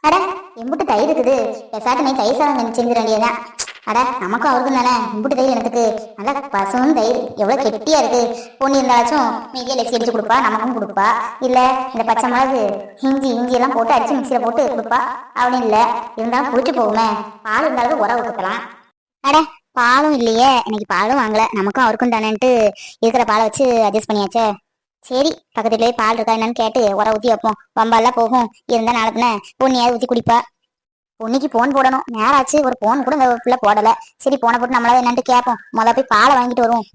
அட எம்புட்டு தயிர் இருக்குது. பெசாட்டு நீ தயிர் சாதம் செஞ்சிட வேண்டியதான். அட நமக்கும் அவருக்கும் தானே எம்புட்டு தயிர் எனக்கு. நல்லா பசுவும் தயிர் எவ்வளவு கெட்டியா இருக்கு. பொண்ணு இருந்தாச்சும் மீதியை லெச்சி அடிச்சு கொடுப்பா, நமக்கும் கொடுப்பா. இல்ல இந்த பச்சை மிளகு இஞ்சி எல்லாம் போட்டு அடிச்சு மிக்சியில போட்டு கொடுப்பா. அப்படின்னு இல்ல இருந்தாலும் புளிச்சு போகுமே. பால் இருந்தாலும் உர ஊத்துக்கலாம். அட பாலும் இல்லையே, இன்னைக்கு பாலும் வாங்கல. நமக்கும் அவருக்கும் தானேன்ட்டு இருக்கிற பாலை வச்சு அட்ஜஸ்ட் பண்ணியாச்சே. சரி, பக்கத்துலயே பால் இருக்கா என்னன்னு கேட்டு உர ஊத்தி வைப்போம். வம்பாலாம் போகும். இருந்தா நாளப்பின பொண்ணியாவது ஊத்தி குடிப்பா. பொண்ணிக்கு போன் போடணும். நேரம் ஆச்சு, ஒரு போன் கூட இந்த பிள்ளை போடல. சரி, போன போட்டு நம்மளால என்னன்ட்டு கேட்போம். முதல்ல போய் பாலை வாங்கிட்டு வருவோம்.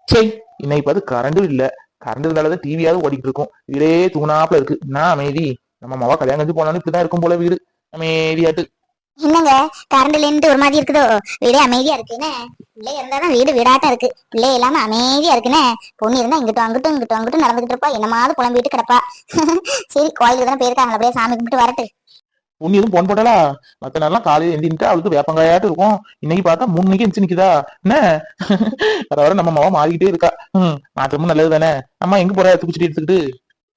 சரி, இன்னைக்கு பார்த்து கரண்டும் இல்ல. கரண்ட் இருந்தாலும் டிவியாவது ஓடிட்டு இருக்கும். வீடே தூணாப்புல இருக்கு. நான் அமைதி. நம்ம மவா கல்யாணம் கழிச்சு போனாலும் இப்படிதான் இருக்கும் போல வீடு. அமைதியாட்டு. என்னங்க கரண்ட் இல்லைன்ட்டு ஒரு மாதிரி இருக்குதோ? வீடே அமைதியா இருக்குன்னு. பிள்ளை இருந்தாதான் வீடு வீடாட்டம் இருக்கு. பிள்ளை இல்லாம அமைதியா இருக்குன்னு. பொண்ணு இருந்தா இங்கிட்டும் நடந்துகிட்டு இருப்பா. என்னமாவது புலம்பிட்டு கிடப்பா. சரி, கோயிலுக்கு தானே போயிருக்காங்க, அப்படியே சாமி கும்பிட்டு வரட்டு. பொண்ணு எதுவும் போன் போட்டாலா? மத்த நேரம் காலையில எந்திரிட்டு அவளுக்கு வேப்பங்காயாட்டு இருக்கும். இன்னைக்கு பார்த்தா 3 மணிக்கு எந்திரிச்சு நிக்குதா என்ன? வர நம்ம மவா மாறிக்கிட்டே இருக்கா. மாற்றமும் நல்லது தானே. அம்மா எங்க போற தூக்கிச்சிட்டு எடுத்துக்கிட்டு?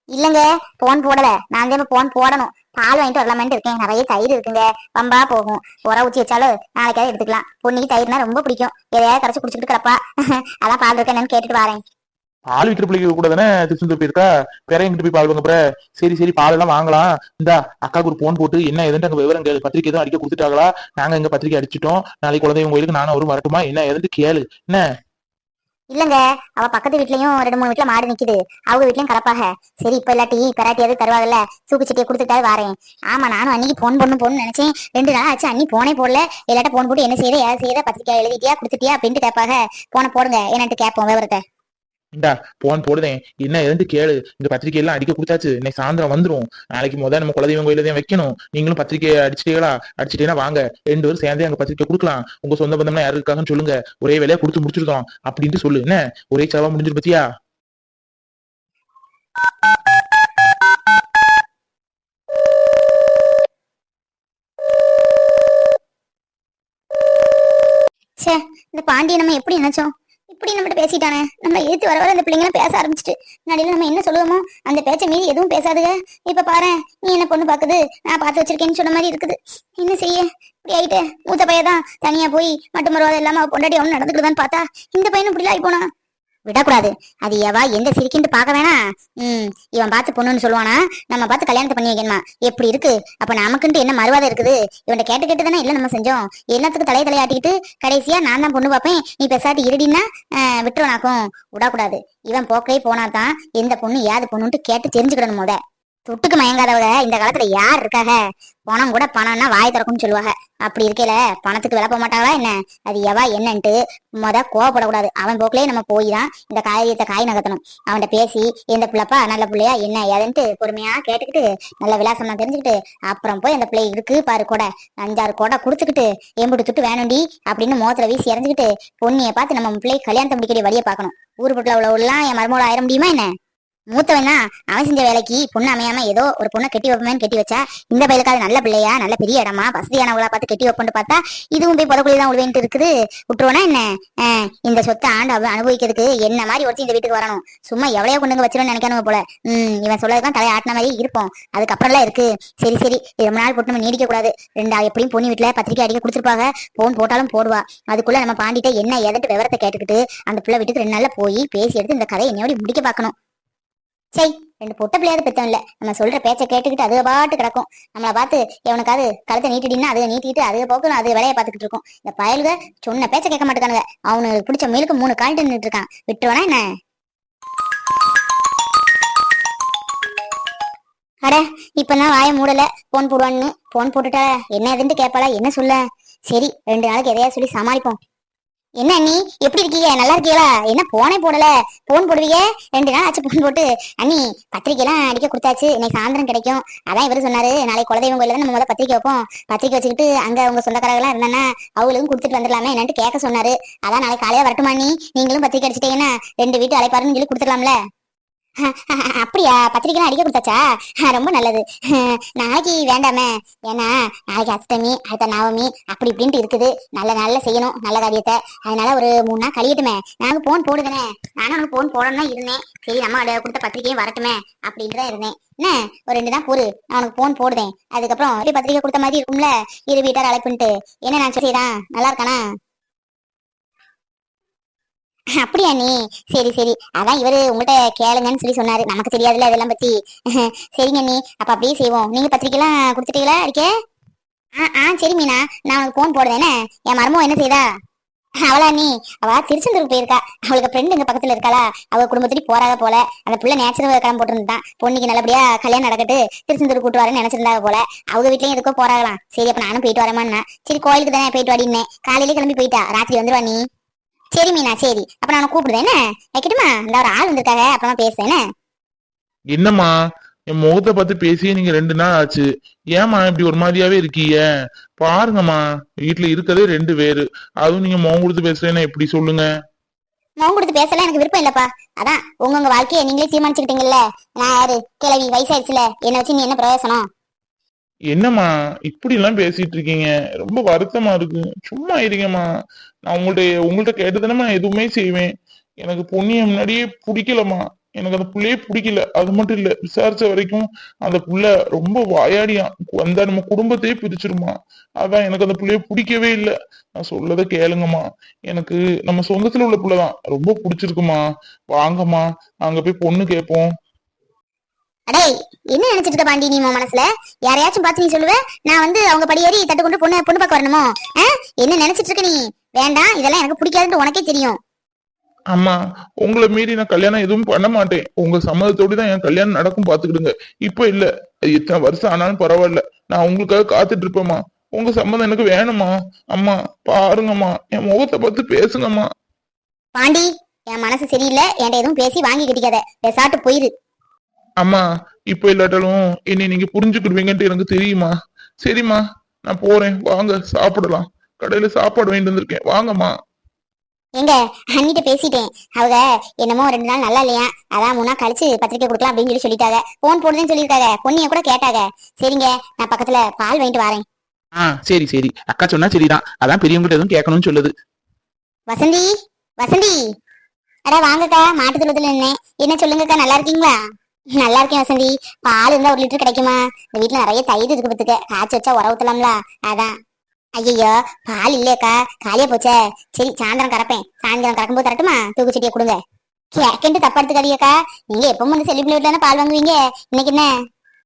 இல்லங்க, போன் போடல. நான் தான் போன் போடணும். பால் வாங்கிட்டு வரலாமேன்னு இருக்கேன். நிறைய தயிர் இருக்குங்க, வம்பா போகும். உர ஊற்றி வச்சாலும் நாளைக்காவது எடுத்துக்கலாம். பொண்ணுக்கு தயிர்னா ரொம்ப பிடிக்கும். எதையாவது கரைச்சி குடிச்சிட்டு கிடப்பா. அதான் பால் இருக்கா என்னன்னு கேட்டுட்டு வரேன். பால் விற்கிற பிள்ளைங்க கூட தானே திருச்செந்தூர் போயிருக்கா. வேற எங்கிட்டு போய் பால் வாங்க போற? சரி பால் எல்லாம் வாங்கலாம். இந்தா அக்காவுக்கு ஒரு போன் போட்டு என்ன எதுன்னு அங்க விவரம் கேளு. பத்திரிக்கை எதுவும் அடிக்க கொடுத்துட்டாங்களா? நாங்க எங்க பத்திரிக்கை அடிச்சிட்டோம். நாளைக்கு குழந்தைங்க கோயிலுக்கு நானும் அவரும் வரட்டுமா என்ன எதுன்னு கேளு என்ன. இல்லங்க, அவ பக்கத்து வீட்லயும் 2-3 வீட்டுல மாடு நிக்குது. அவங்க வீட்லயும் கலப்பாக. சரி, இப்ப இல்லாட்டி பெராட்டியாவது தருவாங்கல்ல, சூப்பு சட்டியை கொடுத்துட்டாவது வாரேன். ஆமா, நானும் அன்னைக்கு போன் போடணும்னு நினைச்சேன். 2 நாள் ஆச்சு, அன்னி போனே போடல. இல்லாட்ட போன் போட்டு என்ன செய்யற ஏதாவது செய்யற, பத்திரிக்கை எழுதிட்டியா கொடுத்துட்டியா அப்படின்ட்டு கேட்பாக. போன போடுங்க என்னன்ட்டு கேட்போம் விவரத்தை. இந்தா போன் போடுதேன். என்ன எதுன்னு கேளு. இந்த பத்திரிகை எல்லாம் அடிக்க கொடுத்தாச்சு. இன்னைக்கு சாயந்தரம் வந்துரும். நாளைக்கு முதல்ல நம்ம குலதெய்வம் கோயில தான் வைக்கணும். நீங்களும் பத்திரிகையை அடிச்சிட்டீங்களா? அடிச்சிட்டீங்கன்னா வாங்க 2 பேரும் சேர்ந்தே அங்க பத்திரிக்கை கொடுக்கலாம். உங்க சொந்த பந்தம்னா யாரு இருக்காங்கன்னு சொல்லுங்க. ஒரே வேலையா கொடுத்து முடிச்சிருக்கோம் அப்படின்ட்டு சொல்லு என்ன. ஒரே செலவா முடிஞ்சிரு பத்தியா? சே, இந்த பாண்டியை நம்ம எப்படி நினைச்சோம்? இப்படி நம்மகிட்ட பேசிட்டானே. நம்ம ஏத்து வர அந்த பிள்ளைங்களாம் பேச ஆரம்பிச்சுட்டு. முன்னாடியில நம்ம என்ன சொல்லுவோமோ அந்த பேச்சை மீறி எதுவும் பேசாதுங்க. இப்ப பாரு, நீ என்ன பொண்ணு பாக்குது, நான் பார்த்து வச்சிருக்கேன்னு சொன்ன மாதிரி இருக்குது. என்ன செய்ய? இப்படி ஆயிட்டு மூத்த பையதான் தனியா போய் மட்டும் மறுவாத இல்லாம அவ பொண்டாட்டி அவனு நடந்துக்கிட்டுதான் பார்த்தா இந்த பையனும் இப்படி ஆகி போனா. விடக்கூடாது. அது எவா எந்த சிரிக்கின்னு பாக்க வேணாம். இவன் பார்த்து பொண்ணுன்னு சொல்லுவானா, நம்ம பார்த்து கல்யாணத்தை பண்ணி வைக்கணுமா? எப்படி இருக்கு? அப்ப நமக்குன்ட்டு என்ன மறுவாதம் இருக்குது? இவன் கேட்டு தானே இல்ல நம்ம செஞ்சோம். எல்லாத்துக்கும் தலையாட்டிக்கிட்டு கடைசியா நான் தான் பொண்ணு பார்ப்பேன், நீ பெசாட்டி இருடின்னா விட்டுருவனாக்கும். விடக்கூடாது. இவன் போக்கே போனாதான் எந்த பொண்ணு ஏது பொண்ணுன்ட்டு கேட்டு தெரிஞ்சுக்கிடணும். முத தொட்டுக்கு மயங்காதவங்க இந்த காலத்துல யார் இருக்காக? பணம் கூட பணம்னா வாய் திறக்கும்னு சொல்லுவாங்க. அப்படி இருக்கல பணத்துக்கு விலை போக மாட்டாங்களா என்ன? அது எவா என்னன்ட்டு முத கோவப்படக்கூடாது. அவன் போக்கிலேயே நம்ம போய் தான் இந்த காரியத்தை காய் நகர்த்தணும். அவன்கிட்ட பேசி எந்த பிள்ளைப்பா நல்ல பிள்ளையா என்ன ஏதுன்ட்டு பொறுமையா கேட்டுக்கிட்டு நல்ல விலாசமா தெரிஞ்சுக்கிட்டு அப்புறம் போய் அந்த பிள்ளை இருக்கு பாரு கூட 5-6 கோடை குடுத்துக்கிட்டு எம்புட்டு துட்டு வேணும்டி அப்படின்னு மோத்திர வீசி இறஞ்சுக்கிட்டு பொண்ணியை பார்த்து நம்ம பிள்ளை கல்யாணத்தை முடிக்கடி வழியை பார்க்கணும். ஊர் பட்டில உள்ளவெல்லாம் என் மருமோட ஆயிர முடியுமா என்ன? மூத்தவன் தான் அவன் செஞ்ச வேலைக்கு பொண்ணு அமையாம ஏதோ ஒரு பொண்ணை கட்டி வைப்பமேன்னு கட்டி வச்சா, இந்த பயிலுக்காவது நல்ல பிள்ளையா நல்ல பெரிய இடமா வசதியானவங்களா பார்த்து கட்டி வைப்போன்னு பார்த்தா இதுவும் போய் புதக்குழிதான் உழுவேன்ட்டு இருக்குது. விட்டுருவோனா என்ன? இந்த சொத்தை ஆண்டு அனுபவிக்கிறதுக்கு என்ன மாதிரி ஒருத்தி இந்த வீட்டுக்கு வரணும். சும்மா எவ்வளவு கொண்டு வச்சிருன்னு நினைக்கணும் போல. இவன் சொல்லதான் தலையை ஆட்டின மாதிரி இருப்போம். அதுக்கப்புறம் எல்லாம் இருக்கு. சரி ரொம்ப நாள் போட்டு நம்ம நீடிக்க கூடாது. 2 எப்படியும் பொண்ணு வீட்டுல பத்திரிக்கை அடிக்க கொடுத்துருப்பாங்க. போன் போட்டாலும் போடுவா. அதுக்குள்ள நம்ம பாண்டிட்ட என்ன எதட்டு விவரத்தை கேட்டுக்கிட்டு அந்த பிள்ளை வீட்டுக்கு 2 நாள்ல போய் பேசி எடுத்து இந்த கதையை என்னோட முடிக்க பார்க்கணும். சரி, 2 பொட்ட பிள்ளையாவது பெத்தம் இல்ல. நம்ம சொல்ற பேச்சை கேட்டுக்கிட்டு அதுக பாட்டு கிடக்கும். நம்மளை பார்த்து எவனுக்காவது கழுத்தை நீட்டிடின்னா அதுக நீட்டிட்டு அதுக போக்கணும், அது வேலையை பார்த்துக்கிட்டு இருக்கும். இந்த பயலுக சொன்ன பேச்சை கேட்க மாட்டேங்கானுங்க. அவனுக்கு பிடிச்ச மீலுக்கு 3 கால்ட்டு நின்றுட்டு இருக்கான். விட்டுருவானா என்ன? அட இப்பதான் வாய மூடல. போன் போடுவான்னு போன் போட்டுட்டா என்ன எதுன்னு கேட்பாளா என்ன சொல்ல? சரி, 2 நாளைக்கு எதையா சொல்லி சமாளிப்போம். என்ன அண்ணி எப்படி இருக்கீங்க? நல்லா இருக்கீங்களா? என்ன போனே போடல? போன் போடுவீங்க? 2 நாள் ஆச்சு போன் போட்டு. அண்ணி பத்திரிக்கை எல்லாம் அடிக்க கொடுத்தாச்சு. இன்னைக்கு சாயந்தரம் கிடைக்கும். அதான் இவரு சொன்னாரு நாளைக்கு குலதெய்வம் கோயில தான் நம்ம முதல்ல பத்திரிக்கை வைப்போம். பத்திரிக்கை வச்சுக்கிட்டு அங்க உங்க சொந்தக்காரங்களாம் இருந்தானா அவங்களுக்கும் கொடுத்துட்டு வந்துடலாமே என்னன்ட்டு கேட்க சொன்னாரு. அதான் நாளைக்கு காலையா வரட்டுமா? நீங்களும் பத்திரிக்கை அடிச்சிட்டீங்கன்னா 2 வீட்டு அழைப்பாருன்னு சொல்லி கொடுத்துடலாம்ல. அப்படியா? பத்திரிக்கைலாம் அடிக்க கொடுத்தாச்சா? ரொம்ப நல்லது. நாளைக்கு வேண்டாமே, ஏன்னா நாளைக்கு அஷ்டமி, அடுத்த நவமி, அப்படி இப்படின்ட்டு இருக்குது. நல்ல நாள்ல செய்யணும் நல்ல காரியத்தை. அதனால ஒரு 3 நாள் கழியட்டுமே. நானும் போன் போடுதுனே, நானும் உனக்கு போன் போடணும் தான் இருந்தேன். சரி நம்ம கொடுத்த பத்திரிக்கையும் வரட்டுமே அப்படின்ட்டு தான் இருந்தேன். என்ன ஒரு 2 தான் பொறு, நான் உனக்கு போன் போடுதேன். அதுக்கப்புறம் பத்திரிக்கை கொடுத்த மாதிரி இருக்கும்ல, இரு வீட்டார் அழைப்புன்ட்டு. என்ன நான் செய்யறான், நல்லா இருக்கானா? அப்படியா நீ? சரி சரி, அதான் இவரு உங்கள்கிட்ட கேளுங்கன்னு சொல்லி சொன்னாரு, நமக்கு தெரியாதுல்ல இதெல்லாம் பத்தி. சரிங்க நீ, அப்ப அப்படியே செய்வோம். நீங்க பத்திரிக்கைலாம் கொடுத்துட்டீங்களா அடிக்க? சரி மீனா, நான் உனக்கு போன் போடுவேனே. என் மருமோ என்ன செய்தா? அவளா நீ? அவ திருச்செந்தூருக்கு போயிருக்கா. அவளுக்கு ஃப்ரெண்டு இங்க பக்கத்துல இருக்காளா, அவ குடும்பத்துக்கு போறாத போல. அந்த புள்ள நேச்சுரல் கிளம்ப போட்டுருந்தான். பொண்ணுக்கு நல்லபடியா கல்யாணம் நடக்கட்டு திருச்செந்தூர் கூட்டு வரேன்னு நினைச்சிருந்தாங்க போல. அவங்க வீட்லயும் எதுக்கோ போறாங்களாம். சரி அப்ப நானும் போயிட்டு வரேமான்னா, சரி கோயிலுக்கு தானே போயிட்டு வாடினேன். காலையிலே கிளம்பி போயிட்டா, ராத்திரி வந்துருவா நீ. சரி மீனா, சரி அப்ப நான் கூப்பிடுதேன். என்ன வைக்கட்டுமா? இந்த ஒரு ஆள் வந்திருக்காங்க, அப்புறமா பேசுறேன். என்னம்மா, என் முகத்தை பார்த்து பேசியே நீங்க 2 நாள் ஆச்சு. ஏம்மா இப்படி ஒரு மாதிரியாவே இருக்கீங்க? பாருங்கம்மா, வீட்டுல இருக்கதே 2 பேரு, அதுவும் நீங்க முகம் கொடுத்து பேசுறேன்னா எப்படி சொல்லுங்க? முகம் கொடுத்து பேசலாம் எனக்கு விருப்பம் இல்லப்பா. அதான் உங்க வாழ்க்கையை நீங்களே தீர்மானிச்சுக்கிட்டீங்கல்ல. நான் யாரு? கிளவி, வயசாயிடுச்சுல, என்ன வச்சு நீ என்ன பிரயோசனம்? என்னம்மா இப்படி எல்லாம் பேசிட்டு இருக்கீங்க? ரொம்ப வருத்தமா இருக்கு. சும்மா இருங்கம்மா. நான் உங்கள்ட்ட கேட்டுதானே நான் எதுவுமே செய்வேன். எனக்கு பொண்ணிய முன்னாடியே பிடிக்கலம்மா. எனக்கு அந்த புள்ளையே பிடிக்கல. அது மட்டும் இல்ல, விசாரிச்ச வரைக்கும் அந்த புள்ள ரொம்ப வாயாடியான். வந்தா நம்ம குடும்பத்தையே பிரிச்சிருமா. அதான் எனக்கு அந்த புள்ளைய பிடிக்கவே இல்லை. நான் சொல்லத கேளுங்கம்மா. எனக்கு நம்ம சொந்தத்துல உள்ள புள்ளதான் ரொம்ப பிடிச்சிருக்குமா. வாங்கம்மா, அங்க போய் பொண்ணு கேட்போம். அடே, என்ன நினைச்சிட்டு இருக்க பாண்டி நீ உன் மனசுல? யாரையாச்சும் பார்த்து நீ சொல்லுவ நான் வந்து அவங்க படியேறி தட்டு கொண்டு பொண்ணு பார்க்க வரணுமோ? என்ன நினைச்சிட்டு இருக்க நீ? வேண்டாம், இதெல்லாம் எனக்கு பிடிக்காதுன்னு உனக்கே தெரியும். அம்மா, உங்களை மீறி நான் கல்யாணம் எதுவும் பண்ண மாட்டேன். உங்க சம்மதத்தோடு தான் என் கல்யாணம் நடக்கும், பாத்துக்கிடுங்க. இப்ப இல்ல, இத்தனை வருஷம் ஆனாலும் பரவாயில்ல, நான் உங்களுக்காக காத்துட்டு இருப்பேம்மா. உங்க சம்மதம் எனக்கு வேணுமா. அம்மா பாருங்கம்மா, என் முகத்தை பார்த்து பேசுங்கம்மா. பாண்டி, என் மனசு சரியில்லை, என்கிட்ட எதுவும் பேசி வாங்கி கட்டிக்காத, பேசாட்டு போயிரு. அம்மா, இப்ப இல்லாட்டாலும் என்னை நீங்க புரிஞ்சுக்கிடுவீங்கன்ட்டு எனக்கு தெரியுமா. சரிம்மா, நான் போறேன். வாங்க சாப்பிடலாம். கடையில சாப்பாடு வாங்கிட்டு வந்திருக்கேன், வாங்கம்மா. எங்க அண்ணிட்ட பேசிட்டேன். அவங்க என்னமோ 2 நாள் நல்லா இல்லையா, அதான் 3 நாள் கழிச்சு பத்திரிக்கை கொடுக்கலாம் அப்படின்னு சொல்லி சொல்லிட்டாங்க. போன் போடுதுன்னு சொல்லியிருக்காங்க. பொண்ணிய கூட கேட்டாங்க. சரிங்க, நான் பக்கத்துல பால் வாங்கிட்டு வரேன். சரி சரி, அக்கா சொன்னா சரிதான். அதான் பெரியவங்கிட்ட எதுவும் கேட்கணும்னு சொல்லுது. வசந்தி, வசந்தி, அட வாங்கக்கா, மாட்டு தொழுத்துல நின்னேன். என்ன சொல்லுங்கக்கா, நல்லா இருக்கீங்களா? நல்லா இருக்கேன் வசந்தி. பால் இருந்தா 1 லிட்டர் கிடைக்குமா? இந்த வீட்டுல நிறைய தயிர் இருக்கு பத்துக்க, காய்ச்சி வச்சா உர ஊத்தலாம்ல, அதான். ஐயோ, பால் இல்லையக்கா, காலியா போச்சே. சரி சாயந்தரம் கறப்பேன். சாயந்தரம் கறக்கும்போது தரட்டுமா? தூக்குச்சட்டியை கொடுங்க. கேக்கண்டு தப்பா எடுத்துக்காதீங்கக்கா. நீங்க எப்பவும் வந்து செல்வி பிள்ளை வீட்டுல பால் வாங்குவீங்க, இன்னைக்கு என்ன?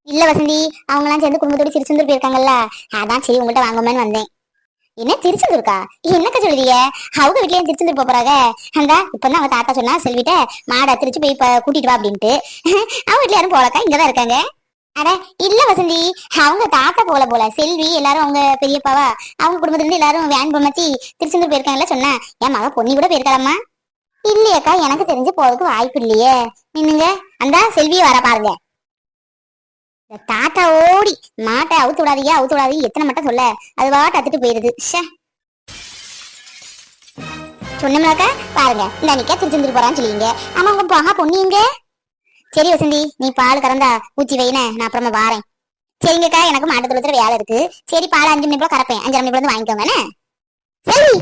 இல்ல வசந்தி, அவங்க எல்லாம் சேர்ந்து குடும்பத்தோட திருச்செந்தூர் போயிருக்காங்கல்ல, அதான் சரி உங்கள்கிட்ட வாங்குமேன்னு வந்தேன். என்ன திருச்செந்தூருக்கா? என்னக்கா சொல்றீங்க? அவங்க வீட்லயும் திருச்செந்தூர் போறாங்க. அந்த இப்பதான் அவங்க தாத்தா சொன்னா செல்விட்ட மாடை திருச்சு போய் கூட்டிட்டு வா அப்படின்ட்டு. அவங்க வீட்டுல யாரும் போலக்கா, இங்கதான் இருக்காங்க. அட இல்ல வசந்தி, அவங்க தாத்தா போல செல்வி எல்லாரும் அவங்க பெரியப்பாவா, அவங்க குடும்பத்துல இருந்து எல்லாரும் வேன் பொம்மத்தி திருச்செந்தூர் போயிருக்காங்கல்ல சொன்னா. என் மக பொண்ணி கூட போயிருக்கலாமா? இல்லையக்கா, எனக்கு தெரிஞ்சு போறதுக்கு வாய்ப்பு இல்லையே. நின்னுங்க, அந்த செல்வியை வர பாருங்க. தாத்தா ஓடி மாட்டை அவுத்து விடாதீங்க, அவுத்து விடாதீங்க, எத்தனை மட்டும் சொல்ல, அது வாட்டு அத்துட்டு போயிருது. சொன்னோம்னாக்கா பாருங்க, இந்த அன்னைக்கா திருச்செந்தூர் போறான்னு சொல்லுவீங்க. ஆமா, உங்க மகா பொண்ணிங்க. சரி வசந்தி, நீ பால் கறந்தா ஊத்தி வைன, நான் அப்புறமா வாரேன். சரிங்கக்கா, எனக்கு மாட்டு தொழுத்துல வேலை இருக்கு. சரி, பால் 5 மணி போல கறப்பேன், 5:30 மணி போல வாங்கிக்கோங்க. சரி,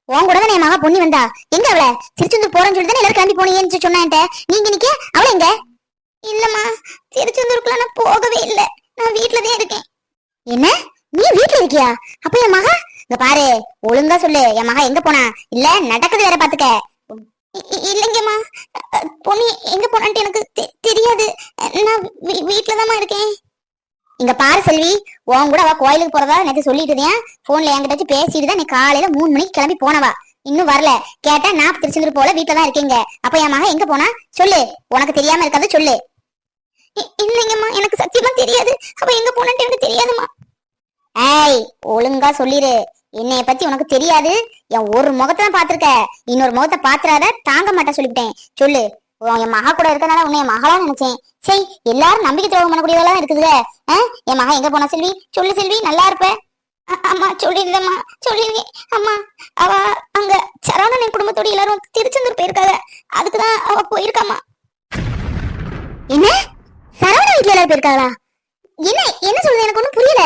உன் கூட தான் என் மகா பொண்ணி வந்தா. எங்க அவள? திருச்செந்தூர் போறேன்னு சொல்லி தானே எல்லாரும் கிளம்பி போனீங்கன்னு சொன்னான்ட்ட. நீங்க நிக்க அவள எங்க? இல்லம்மா, திருச்செந்தூருக்குலாம் நான் போகவே இல்லை, நான் வீட்டுலதான் இருக்கேன். என்ன, நீ வீட்டுல இருக்கியா? அப்ப என் மகா இங்க பாரு, ஒழுங்கா சொல்லு, என் மகா எங்க போனா? இல்ல நடக்குது வேற பாத்துக்க. இல்லைங்கம்மா, பொண்ணு எங்க போனான்ட்டு எனக்கு தெரியாது, நான் வீட்டுலதாம்மா இருக்கேன். இங்க பாரு செல்வி, உன் கூட அவ கோயிலுக்கு போறதா எனக்கு சொல்லிட்டு இருந்தேன். போன்ல என்கிட்ட பேசிட்டு தான் நீ காலையில 3 மணிக்கு கிளம்பி போனவா, இன்னும் வரல. கேட்டா நான் திருச்செந்தூர் போல வீட்டுலதான் இருக்கீங்க. அப்ப என் மகன் எங்க போனா சொல்லு, உனக்கு தெரியாம இருக்காது சொல்லு. இல்லைங்கம்மா, எனக்கு சத்தியமா தெரியாது, அவ எங்க போனான்ட்டு எனக்கு தெரியாதுமா. ஏய், ஒழுங்கா சொல்லிரு, என்னைய பத்தி உனக்கு தெரியாது. என் ஒரு முகத்தை தான் பாத்திருக்க, இன்னொரு முகத்தை பாத்துறாத, தாங்க மாட்டா சொல்லிவிட்டேன். சொல்லு, என் மகா கூட இருக்கனால உன்னை என் மகளா நினைச்சேன். சரி, எல்லாரும் நம்பிக்கை துரோகம் பண்ணக்கூடியவெல்லாம் இருக்குதுல. என் மகன் எங்க போனா செல்வி, சொல்லு செல்வி, நல்லா இருப்ப. அம்மா சொல்லிருந்தம்மா, சொல்லிருக்கேன் அம்மா. அவ அங்க சரவணன் குடும்பத்தோட எல்லாரும் திருச்செந்தூர் போயிருக்காங்க, அதுக்குதான் அவ போயிருக்காமா. என்ன சரவணா வீட்டுல எல்லாரும் போயிருக்காங்களா? என்ன என்ன சொல்றது எனக்கு ஒண்ணும் புரியல.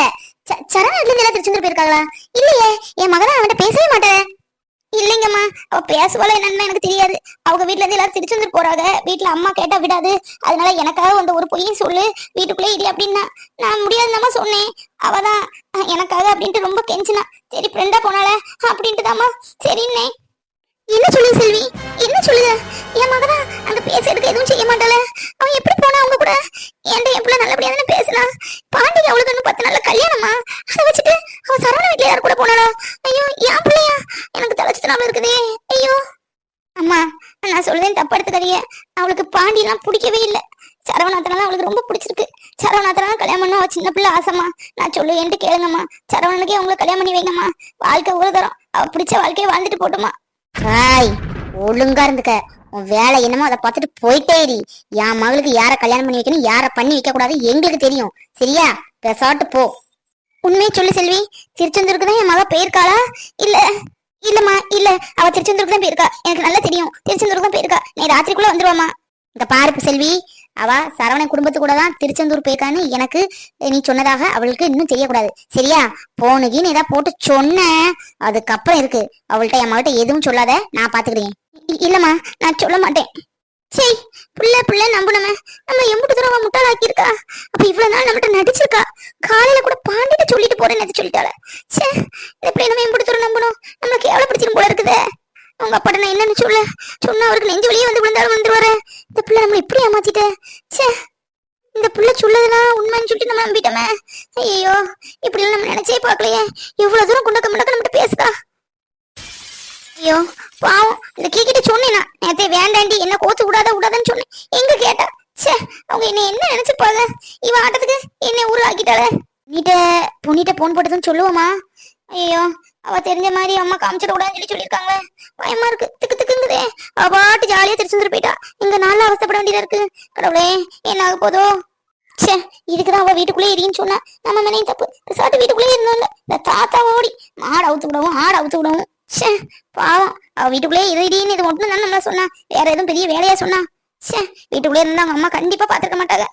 சரவணா வீட்டுல இருந்து எல்லாரும் திருச்செந்தூர் போயிருக்காங்களா? இல்லையே, என் மகனா அவன்கிட்ட பேசவே மாட்டேன். இல்லைங்கம்மா, அவ பேசுவாளோ என்னன்னு எனக்கு தெரியாது. அவங்க வீட்டுல இருந்து எல்லாரும் திருச்செந்தூர் போறாங்க. வீட்டுல அம்மா கேட்டா விடாது. அதனால எனக்காக அந்த ஒரு பொய்யும் சொல்லு, வீட்டுக்குள்ளே இடி அப்படின்னா நான் முடியாதுதாம்மா சொன்னேன். அவதான் எனக்காக அப்படின்ட்டு ரொம்ப கெஞ்சினா. சரி ஃப்ரெண்டா போனால அப்படின்ட்டு தாம்மா சரின்னே. என்ன சொல்லுங்க செல்வி, என்ன சொல்லுங்க? என் மகனா அங்க பேசுறதுக்கு எதுவும் செய்ய மாட்டாள. அவன் எப்படி போனா அவங்க கூட? ஏன்டா என் பிள்ளை நல்லபடியா தானே பேசினா. பாண்டிக்கு அவளுக்கு இன்னும் 10 நாள்ல கல்யாணமா? அதை வச்சுட்டு அவ சரவண வீட்டுல யாரு கூட போனாளா? ஐயோ என் பிள்ளையா, எனக்கு தலைச்சுத்தனாம இருக்குதே. ஐயோ அம்மா, நான் சொல்றேன் தப்பா எடுத்துக்காதீங்க. அவளுக்கு பாண்டியெல்லாம் பிடிக்கவே இல்லை. சரவணாத்தனால அவளுக்கு ரொம்ப பிடிச்சிருக்கு. சரவணாத்தனால கல்யாணம் பண்ண அவ சின்ன பிள்ளை ஆசைமா. நான் சொல்லுவேன்ட்டு கேளுங்கம்மா. சரவணனுக்கே அவங்களை கல்யாணம் பண்ணி வைங்கம்மா. வாழ்க்கை ஒரு தரம், அவ பிடிச்ச வாழ்க்கையை வாழ்ந்துட்டு போட்டுமா. ஹாய், ஒழுங்கா இருந்துக்க. உன் வேலை என்னமோ அதை பார்த்துட்டு போயிட்டே இரு. என் மகளுக்கு யார கல்யாணம் பண்ணி வைக்கணும், யார பண்ணி வைக்க கூடாது எங்களுக்கு தெரியும். சரியா? பேசாட்டு போ. உண்மையை சொல்லு செல்வி, திருச்செந்தூருக்கு தான் என் மக போயிருக்காளா? இல்ல இல்லம்மா, இல்ல, அவ திருச்செந்தூருக்கு தான் போயிருக்கா. எனக்கு நல்லா தெரியும், திருச்செந்தூருக்கு தான் போயிருக்கா. நீ ராத்திரிக்குள்ள வந்துருவாமா. இந்த பாருப்பு செல்வி, அவ சரவணன் குடும்பத்து கூட தான் திருச்செந்தூர் போயிருக்கான்னு எனக்கு நீ சொன்னதாக அவளுக்கு இன்னும் தெரியக்கூடாது. சரியா? போனுகின்னு ஏதாவது போட்டு சொன்ன அதுக்கப்புறம் இருக்கு. அவள்கிட்ட என் மகிட்ட எதுவும் சொல்லாத, நான் பாத்துக்கிறேன். இல்லம்மா, நான் சொல்ல மாட்டேன். சரி, புள்ள புள்ள நம்பணுமே. நம்ம எம்பிட்டு தூரம் முட்டாளாக்கி இருக்கா. அப்ப இவ்வளவு நாள் நம்மகிட்ட நடிச்சிருக்கா. காலையில கூட பாண்டிட்டு சொல்லிட்டு போறேன்னு சொல்லிட்டாள. சே, எப்படி நம்ம எம்பிட்டு தூரம் நம்பணும்? நம்மள கேவலப்படுத்திடும் போல இருக்குதே. உங்க அப்பாட்ட நான் என்னன்னு சொன்னா அவருக்கு நெஞ்சு வெளியே வந்து விழுந்தாலும் வந்துருவாரு. இந்த பிள்ளை நம்ம இப்படி ஏமாத்திட்ட. சே, இந்த பிள்ளை சொல்லதுலாம் உண்மைன்னு சொல்லிட்டு நம்ம நம்பிட்டோமே. ஐயோ, இப்படி நம்ம நினைச்சே பாக்கலையே. இவ்வளவு தூரம் குண்டக்க முண்டக்க நம்மகிட்ட பேசுதா. ஐயோ பாவம், இந்த கிட்ட சொன்னேனா நேத்தே வேண்டாண்டி, என்ன கோத்து விடாதன்னு சொன்னேன். எங்க கேட்டா? சே, அவங்க என்ன என்ன நினைச்சுப்பாங்க? இவ ஆட்டத்துக்கு என்ன ஊரு ஆக்கிட்டாள. பொண்ணிட்ட போன் போட்டதுன்னு சொல்லுவோமா? ஐயோ, அவ தெரிஞ்ச மாதிரி அம்மா காமிச்சிட கூடாதுன்னு சொல்லியிருக்காங்களே. பயமா இருக்கு, திக்கு திக்குங்குதே. அவ பாட்டு ஜாலியா திருச்செந்தூர் போயிட்டா. இங்க நாளா அவஸ்தப்பட வேண்டியதா இருக்கு. கடவுளே, என்ன ஆக போதோ? சே, இதுக்குதான் அவ வீட்டுக்குள்ளே எரின்னு சொன்னா. நம்ம மேலையும் தப்பு. சாட்டு வீட்டுக்குள்ளே இருந்தோம்ல. இந்த தாத்தா ஓடி மாடு அவுத்து விடவும். சே, பாவம், அவ வீட்டுக்குள்ளே இடின்னு இது மட்டும் தான் நம்மள சொன்னா. வேற எதுவும் பெரிய வேலையா சொன்னா? சே, வீட்டுக்குள்ளே இருந்தா அவங்க அம்மா கண்டிப்பா பாத்துருக்க மாட்டாங்க.